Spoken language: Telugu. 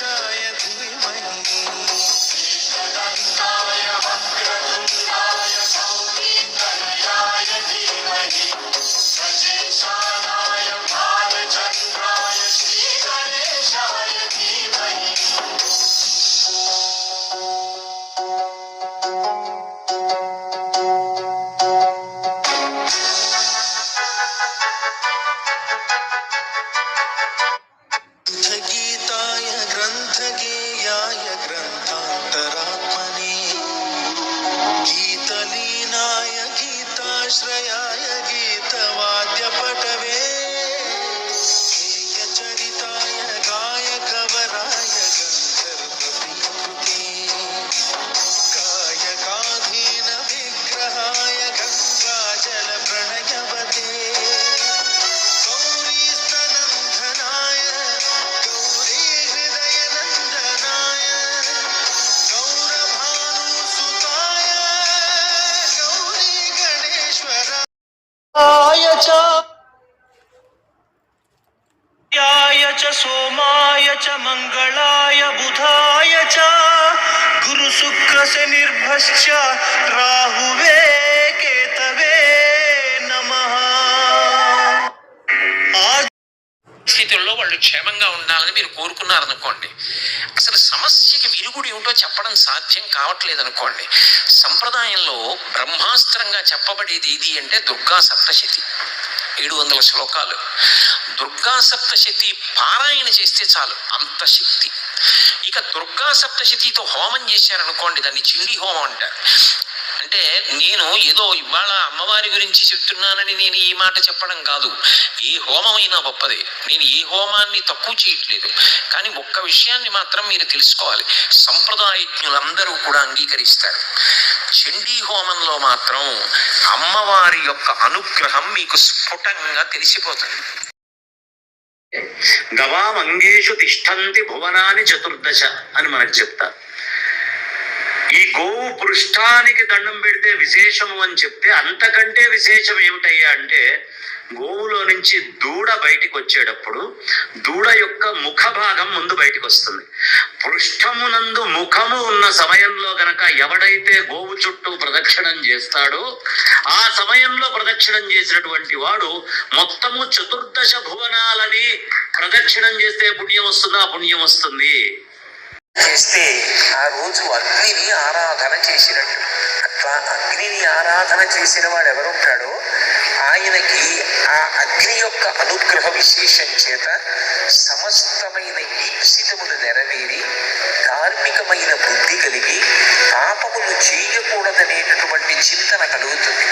गणेशाय धीमहि गीताय ग्रंथगेयाय ग्रंथांतरात्मने गीतलीनाय गीताश्रयाय गीतवाद्यपटवे गेयचरिताय गायकवराय गन्धर्वप्रियकृते कायकाधीन विग्रहाय गङ्गाजलप्रणयवते सोमाय च मंगलाय बुधाय च गुरु शुक्र शनिर्भश्च राहुवे केतवे नमः। స్థితుల్లో వాళ్ళు క్షేమంగా ఉండాలని మీరు కోరుకున్నారనుకోండి, అసలు సమస్యకి విరుగుడు ఏమిటో చెప్పడం సాధ్యం కావట్లేదు అనుకోండి. సంప్రదాయంలో బ్రహ్మాస్త్రంగా చెప్పబడేది ఇది అంటే దుర్గా సప్తశతి, 700 శ్లోకాలు. దుర్గా సప్తశతి పారాయణ చేస్తే చాలు, అంత శక్తి. ఇక దుర్గా సప్తశతితో హోమం చేశారనుకోండి, దాన్ని చిండి హోమం అంటారు. అంటే నేను ఏదో ఇవాళ అమ్మవారి గురించి చెప్తున్నానని నేను ఈ మాట చెప్పడం కాదు. ఏ హోమమైనా గొప్పదే, నేను ఏ హోమాన్ని తక్కువ చేయట్లేదు. కానీ ఒక్క విషయాన్ని మాత్రం మీరు తెలుసుకోవాలి, సంప్రదాయజ్ఞులందరూ కూడా అంగీకరిస్తారు. చండీ హోమంలో మాత్రం అమ్మవారి యొక్క అనుగ్రహం మీకు స్ఫుటంగా తెలిసిపోతుంది. గవామంగేషు తిష్టంతి భువనాని చతుర్దశ అని మనకు చెప్తారు. ఈ గోవు పృష్ఠానికి దండం పెడితే విశేషము అని చెప్తే, అంతకంటే విశేషం ఏమిటయ్యా అంటే, గోవులో నుంచి దూడ బయటికి వచ్చేటప్పుడు దూడ యొక్క ముఖ భాగం ముందు బయటికి వస్తుంది. పృష్ఠమునందు ముఖము ఉన్న సమయంలో గనక ఎవడైతే గోవు చుట్టూ ప్రదక్షిణం చేస్తాడో, ఆ సమయంలో ప్రదక్షిణం చేసినటువంటి వాడు మొత్తము చతుర్దశ భువనాలని ప్రదక్షిణం చేస్తే పుణ్యం వస్తుందా? పుణ్యం వస్తుంది. చేస్తే ఆ రోజు అగ్నిని ఆరాధన చేసినట్టు. అట్లా అగ్నిని ఆరాధన చేసిన వాడు ఎవరుంటాడో ఆయనకి ఆ అగ్ని యొక్క అనుగ్రహ విశేషం చేత సమస్తమైన ఈప్సితములు నెరవేరి ధార్మికమైన బుద్ధి కలిగి పాపములు చేయకూడదనేటటువంటి చింతన కలుగుతుంది.